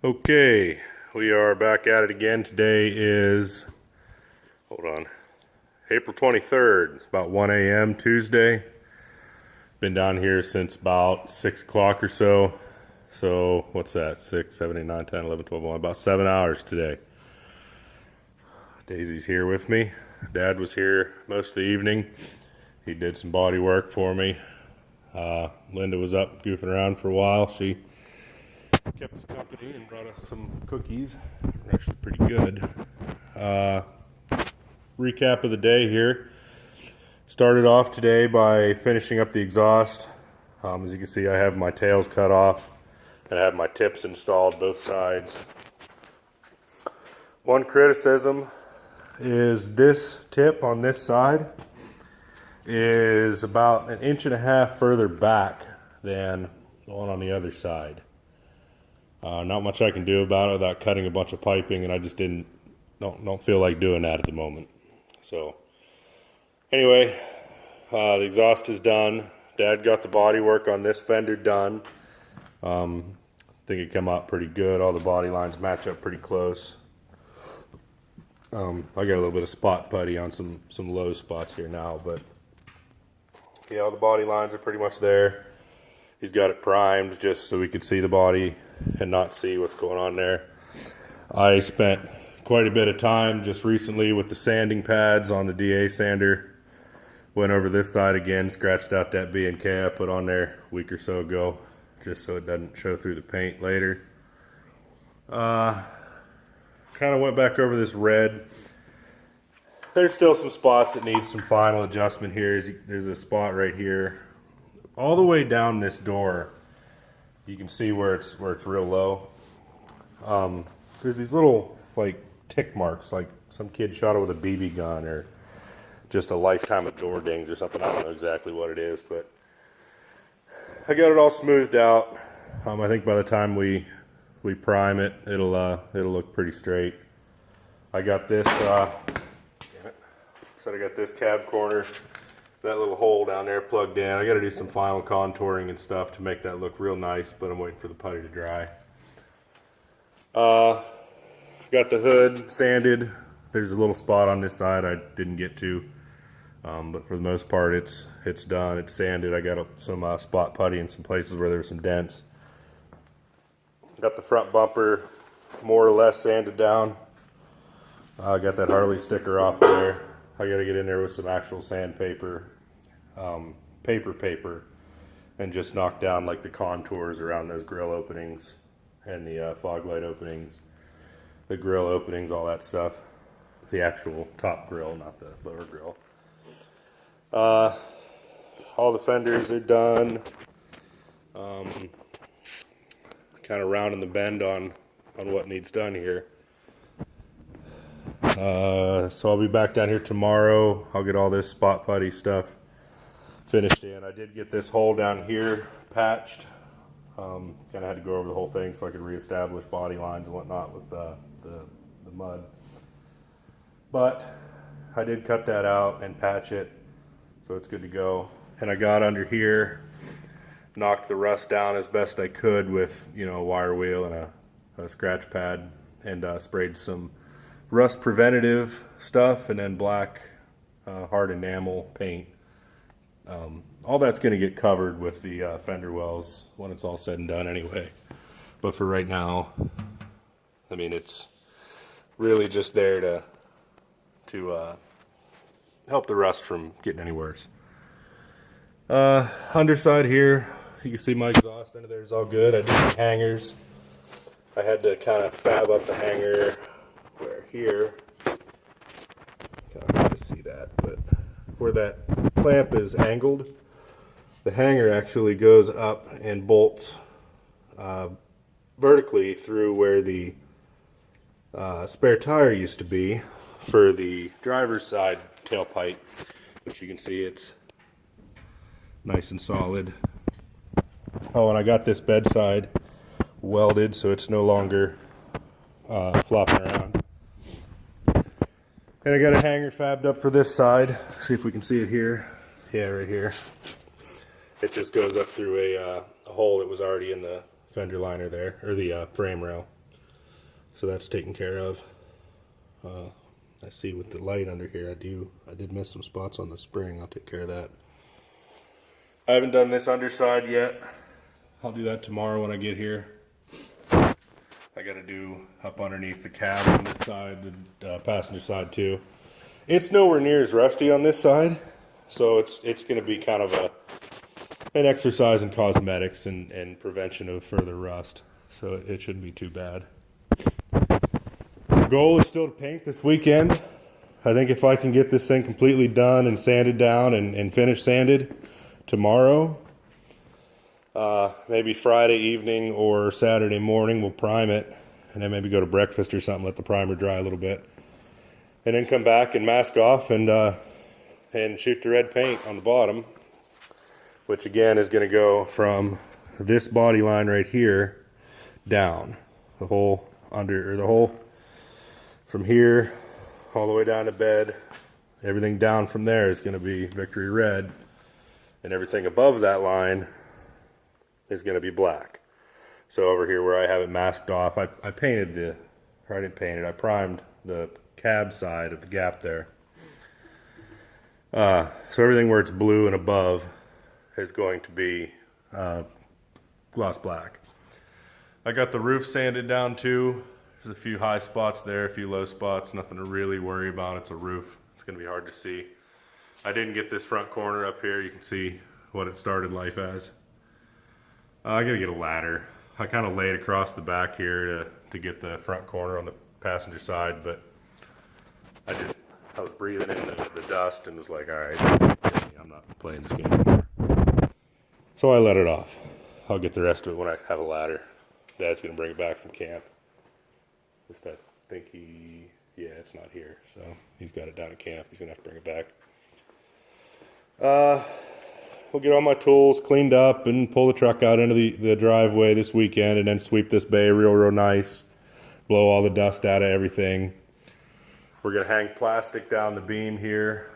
Okay, we are back at it again. Today is, hold on, April 23rd. It's about 1 a.m. Tuesday. Been down here since about 6 o'clock or so. So, what's that? 6, 7, 8, 9, 10, 11, 12, 1. About 7 hours today. Daisy's here with me. Dad was here most of the evening. He did some body work for me. Linda was up goofing around for a while. She kept us company and brought us some cookies. They're actually pretty good. Recap of the day here. Started off today by finishing up the exhaust. As you can see, I have my tails cut off and I have my tips installed both sides. One criticism is this tip on this side is about 1.5 inches further back than the one on the other side. Not much I can do about it without cutting a bunch of piping, and I just don't feel like doing that at the moment. So anyway, the exhaust is done. Dad got the body work on this fender done. I think it came out pretty good. All the body lines match up pretty close. I got a little bit of spot putty on some low spots here now, but yeah, all the body lines are pretty much there. He's got it primed just so we could see the body and not see what's going on there. I spent quite a bit of time just recently with the sanding pads on the DA sander. Went over this side again, scratched out that B&K I put on there a week or so ago, just so it doesn't show through the paint later. Kind of went back over this red. There's still some spots that need some final adjustment here. There's a spot right here. All the way down this door, you can see where it's real low. There's these little like tick marks, like some kid shot it with a BB gun or just a lifetime of door dings or something. I don't know exactly what it is, but I got it all smoothed out. I think by the time we prime it, it'll look pretty straight. I got this. I got this cab corner. That little hole down there plugged in. I got to do some final contouring and stuff to make that look real nice, but I'm waiting for the putty to dry. Got the hood sanded. There's a little spot on this side I didn't get to, but for the most part it's done. It's sanded. I got some spot putty in some places where there were some dents. Got the front bumper more or less sanded down. I got that Harley sticker off of there. I got to get in there with some actual sandpaper. Paper, and just knock down like the contours around those grill openings and the fog light openings, the grill openings, all that stuff. The actual top grill, not the lower grill. All the fenders are done. Kind of rounding the bend on what needs done here. So I'll be back down here tomorrow. I'll get all this spot putty stuff finished in. I did get this hole down here patched. Kind of had to go over the whole thing so I could reestablish body lines and whatnot with the mud. But I did cut that out and patch it, so it's good to go. And I got under here, knocked the rust down as best I could with a wire wheel and a scratch pad, and sprayed some rust preventative stuff and then black hard enamel paint. All that's going to get covered with the fender wells when it's all said and done anyway. But for right now, I mean, it's really just there to help the rust from getting any worse. Underside here, you can see my exhaust under there is all good. I did the hangers. I had to kind of fab up the hanger where here, kind of hard to see that, but where that clamp is angled, the hanger actually goes up and bolts vertically through where the spare tire used to be for the driver's side tailpipe, which you can see it's nice and solid. Oh, and I got this bedside welded so it's no longer flopping around. And I got a hanger fabbed up for this side. See if we can see it here. Yeah, right here. It just goes up through a hole that was already in the fender liner there, or the frame rail. So that's taken care of. I see with the light under here, I did miss some spots on the spring. I'll take care of that. I haven't done this underside yet. I'll do that tomorrow when I get here. I gotta do up underneath the cab on this side, the passenger side too. It's nowhere near as rusty on this side, so it's gonna be kind of an exercise in cosmetics and prevention of further rust. So it shouldn't be too bad. The goal is still to paint this weekend. I think if I can get this thing completely done and sanded down and finish sanded tomorrow, maybe Friday evening or Saturday morning, we'll prime it, and then maybe go to breakfast or something, let the primer dry a little bit, and then come back and mask off and shoot the red paint on the bottom, which again is going to go from this body line right here down, the whole from here all the way down to bed. Everything down from there is going to be Victory Red, and everything above that line is going to be black. So over here where I have it masked off, I painted I didn't paint it, I primed the cab side of the gap there. So everything where it's blue and above is going to be gloss black. I got the roof sanded down too. There's a few high spots there, a few low spots, nothing to really worry about. It's a roof. It's going to be hard to see. I didn't get this front corner up here. You can see what it started life as. I got to get a ladder. I kind of laid across the back here to get the front corner on the passenger side, but I was breathing in the dust and was like, all right, I'm not playing this game anymore. So I let it off. I'll get the rest of it when I have a ladder. Dad's going to bring it back from camp. Just I think it's not here, so he's got it down at camp. He's gonna have to bring it back. We'll get all my tools cleaned up and pull the truck out into the driveway this weekend, and then sweep this bay real nice, blow all the dust out of everything. We're gonna hang plastic down the beam here,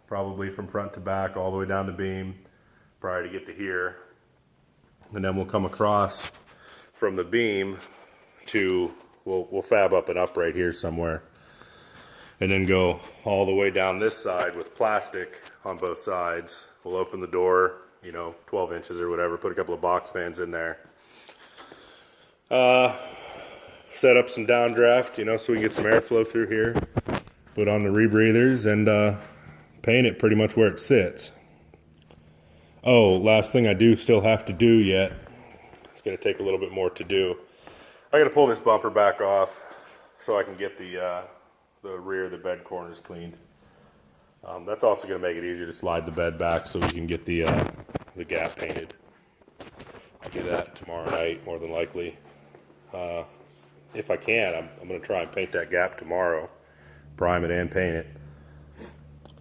probably from front to back all the way down the beam prior to get to here, and then we'll come across from the beam to we'll fab up an upright here somewhere, and then go all the way down this side with plastic on both sides. We'll open the door, 12 inches or whatever, put a couple of box fans in there, set up some downdraft, so we can get some airflow through here, put on the rebreathers, and paint it pretty much where it sits. Oh, last thing I do still have to do yet, it's going to take a little bit more to do. I got to pull this bumper back off so I can get the rear of the bed corners cleaned. That's also going to make it easier to slide the bed back so we can get the gap painted. I'll do that tomorrow night, more than likely. If I can, I'm going to try and paint that gap tomorrow, prime it and paint it.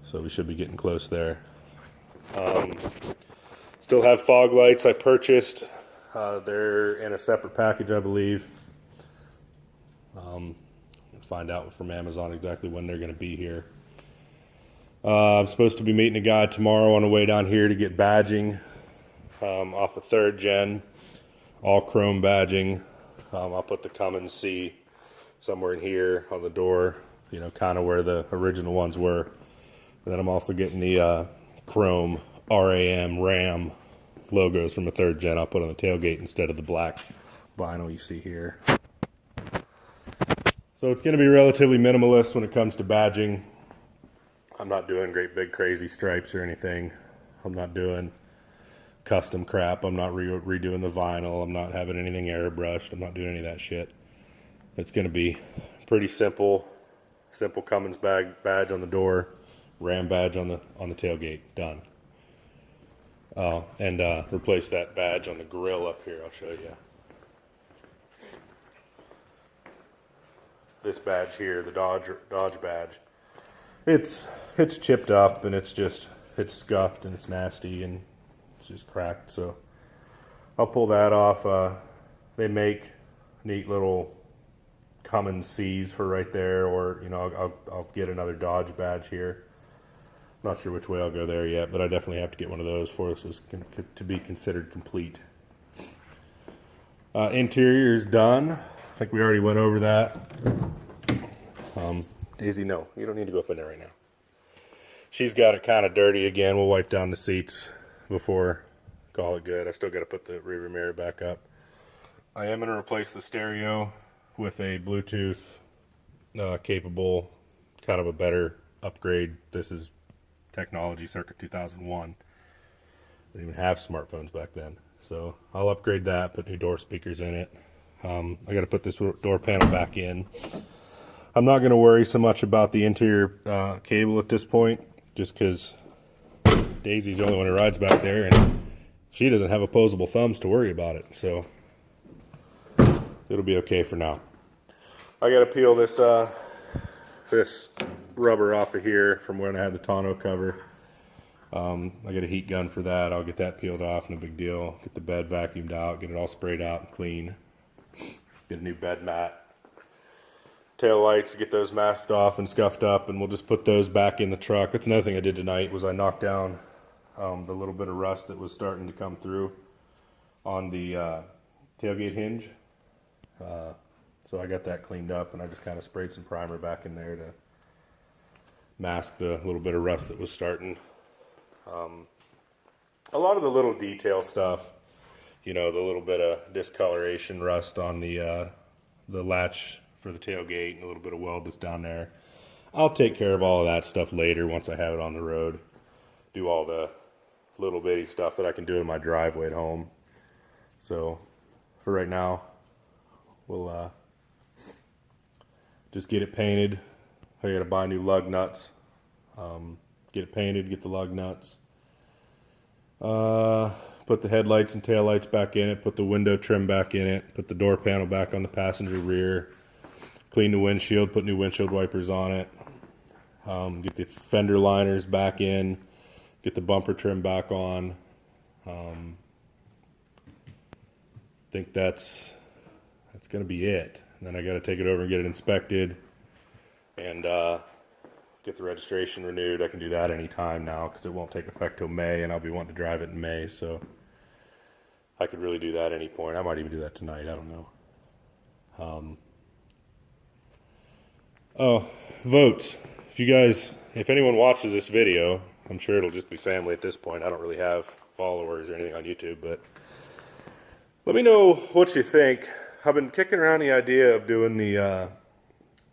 So we should be getting close there. Still have fog lights I purchased. They're in a separate package, I believe. Find out from Amazon exactly when they're going to be here. I'm supposed to be meeting a guy tomorrow on the way down here to get badging off of 3rd gen, all chrome badging. I'll put the Cummins C somewhere in here on the door, kind of where the original ones were. And then I'm also getting the chrome RAM logos from a 3rd gen. I'll put on the tailgate instead of the black vinyl you see here. So it's going to be relatively minimalist when it comes to badging. I'm not doing great big crazy stripes or anything. I'm not doing custom crap. I'm not redoing the vinyl. I'm not having anything airbrushed. I'm not doing any of that shit. It's going to be pretty simple Cummins badge on the door, Ram badge on the tailgate. Done. And replace that badge on the grill up here. I'll show you. This badge here, the Dodge badge, it's chipped up and it's scuffed and it's nasty and it's just cracked. So I'll pull that off. They make neat little Cummins C's for right there, or I'll get another Dodge badge here. Not sure which way I'll go there yet, but I definitely have to get one of those for this to be considered complete. Interior is done. think we already went over that. Daisy, no, you don't need to go up in there right now. She's got it kind of dirty again. We'll wipe down the seats before call it good. I still got to put the rear mirror back up. I am going to replace the stereo with a Bluetooth capable, kind of a better upgrade. This is technology circa 2001. They didn't even have smartphones back then. So I'll upgrade that, put new door speakers in it. I got to put this door panel back in. I'm not going to worry so much about the interior cable at this point, just because Daisy's the only one who rides back there, and she doesn't have opposable thumbs to worry about it. So it'll be okay for now. I got to peel this this rubber off of here from when I had the tonneau cover. I got a heat gun for that. I'll get that peeled off, no big deal. Get the bed vacuumed out, get it all sprayed out and clean. Get a new bed mat. Tail lights, get those masked off and scuffed up, and we'll just put those back in the truck. That's another thing I did tonight, was I knocked down the little bit of rust that was starting to come through on the tailgate hinge. So I got that cleaned up, and I just kind of sprayed some primer back in there to mask the little bit of rust that was starting. A lot of the little detail stuff, you know, the little bit of discoloration rust on the latch for the tailgate and a little bit of weld that's down there. I'll take care of all of that stuff later once I have it on the road. Do all the little bitty stuff that I can do in my driveway at home. So for right now, we'll just get it painted. I gotta buy new lug nuts. Get it painted, get the lug nuts. Put the headlights and taillights back in it, put the window trim back in it, put the door panel back on the passenger rear, clean the windshield, put new windshield wipers on it, get the fender liners back in, get the bumper trim back on. I think that's going to be it. And then I got to take it over and get it inspected and get the registration renewed. I can do that anytime now because it won't take effect till May, and I'll be wanting to drive it in May, so I could really do that at any point. I might even do that tonight. I don't know. Oh, votes. If anyone watches this video, I'm sure it'll just be family at this point. I don't really have followers or anything on YouTube, but let me know what you think. I've been kicking around the idea of doing the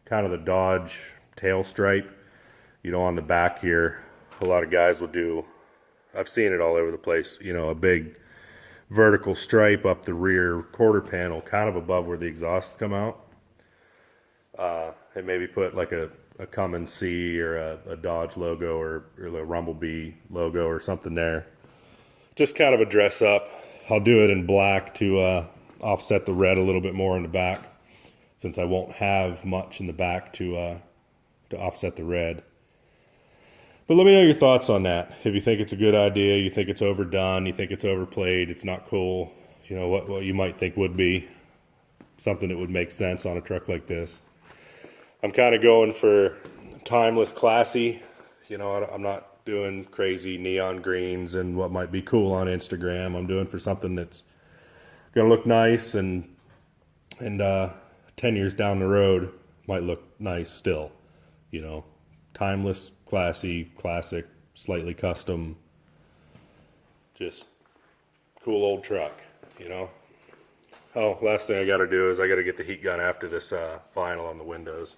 kind of the Dodge tail stripe, you know, on the back here. A lot of guys will do, I've seen it all over the place, you know, a big vertical stripe up the rear quarter panel, kind of above where the exhausts come out. And maybe put like a Cummins C or a Dodge logo or a Rumblebee logo or something there. Just kind of a dress up. I'll do it in black to offset the red a little bit more in the back, since I won't have much in the back to offset the red. But let me know your thoughts on that. If you think it's a good idea, you think it's overdone, you think it's overplayed, it's not cool, you know, what you might think would be something that would make sense on a truck like this. I'm kind of going for timeless, classy. You know, I'm not doing crazy neon greens and what might be cool on Instagram. I'm doing for something that's going to look nice and 10 years down the road might look nice still. You know, timeless, classy, classic, slightly custom, just cool old truck, you know. Oh, last thing I got to do is I got to get the heat gun after this vinyl on the windows.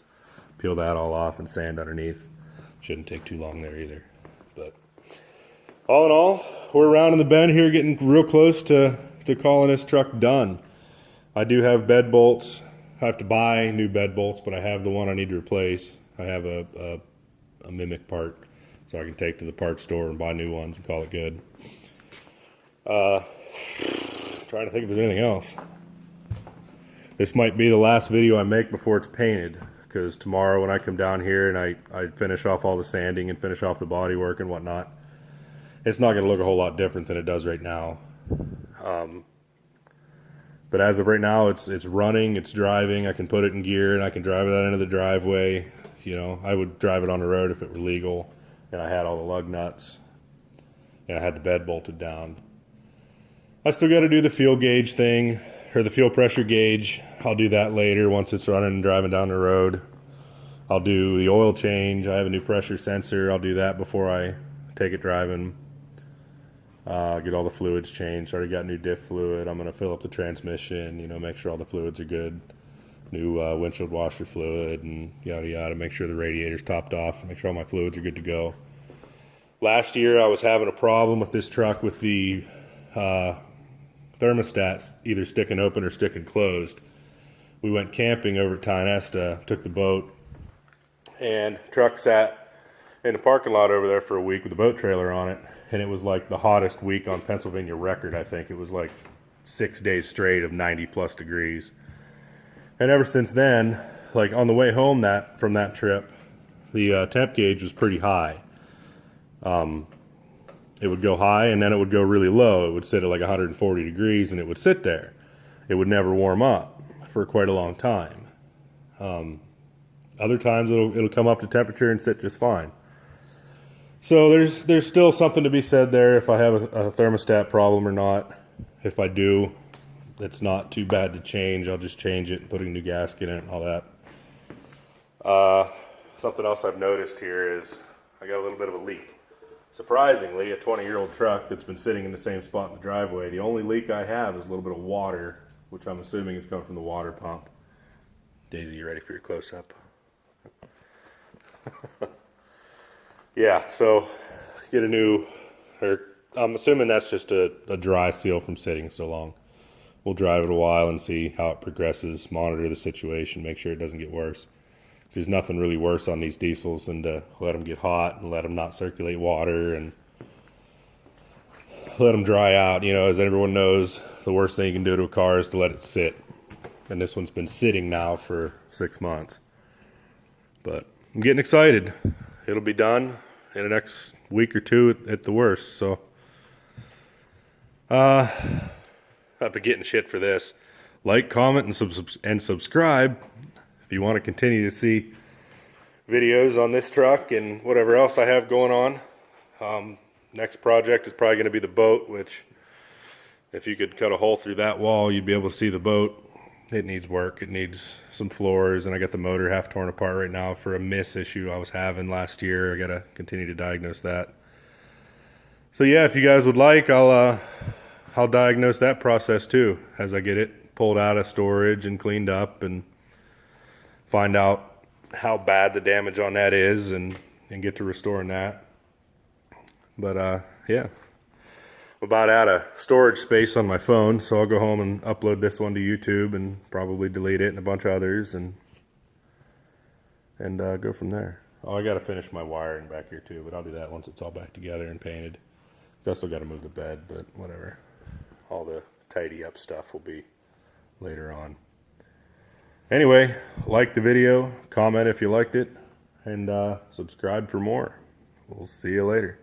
Peel that all off and sand underneath. Shouldn't take too long there either. But all in all, we're around in the bend here, getting real close to calling this truck done. I do have bed bolts. I have to buy new bed bolts, but I have the one I need to replace. I have a Mimic part, so I can take to the parts store and buy new ones and call it good. Trying to think if there's anything else. This might be the last video I make before it's painted, because tomorrow when I come down here and I finish off all the sanding and finish off the body work and whatnot, it's not going to look a whole lot different than it does right now. But as of right now, it's running, it's driving. I can put it in gear and I can drive it out into the driveway. You know, I would drive it on the road if it were legal, and I had all the lug nuts and I had the bed bolted down. I still got to do the fuel gauge thing, or the fuel pressure gauge, I'll do that later once it's running and driving down the road. I'll do the oil change. I have a new pressure sensor. I'll do that before I take it driving. Get all the fluids changed. Already got new diff fluid. I'm going to fill up the transmission, you know, make sure all the fluids are good. New windshield washer fluid and yada yada. Make sure the radiator's topped off. Make sure all my fluids are good to go. Last year I was having a problem with this truck with the thermostats either sticking open or sticking closed. We went camping over at Tynesta, took the boat, and truck sat in the parking lot over there for a week with a boat trailer on it, and it was like the hottest week on Pennsylvania record. I think it was like 6 days straight of 90 plus degrees. And ever since then, like on the way home from that trip, the temp gauge was pretty high. It would go high and then it would go really low. It would sit at like 140 degrees and it would sit there. It would never warm up for quite a long time. Other times it'll come up to temperature and sit just fine. So there's still something to be said there if I have a thermostat problem or not. If I do, it's not too bad to change. I'll just change it and put a new gasket in it and all that. Something else I've noticed here is I got a little bit of a leak. Surprisingly, a 20-year-old truck that's been sitting in the same spot in the driveway, the only leak I have is a little bit of water, which I'm assuming is coming from the water pump. Daisy, you ready for your close-up? Yeah, so get a new, or I'm assuming that's just a dry seal from sitting so long. We'll drive it a while and see how it progresses, monitor the situation, make sure it doesn't get worse. There's nothing really worse on these diesels than to let them get hot and let them not circulate water and let them dry out. You know, as everyone knows, the worst thing you can do to a car is to let it sit. And this one's been sitting now for 6 months. But I'm getting excited. It'll be done in the next week or two at the worst. So I've been getting shit for this. Like, comment, and subscribe if you want to continue to see videos on this truck and whatever else I have going on. Next project is probably going to be the boat, which if you could cut a hole through that wall, you'd be able to see the boat. It needs work. It needs some floors, and I got the motor half torn apart right now for a miss issue I was having last year. I got to continue to diagnose that. So yeah, if you guys would like, I'll diagnose that process too as I get it pulled out of storage and cleaned up and find out how bad the damage on that is and get to restoring that. But yeah, I'm about out of storage space on my phone, so I'll go home and upload this one to YouTube and probably delete it and a bunch of others and go from there. Oh, I got to finish my wiring back here too, but I'll do that once it's all back together and painted. I still got to move the bed, but whatever. All the tidy up stuff will be later on. Anyway, like the video, comment if you liked it, and subscribe for more. We'll see you later.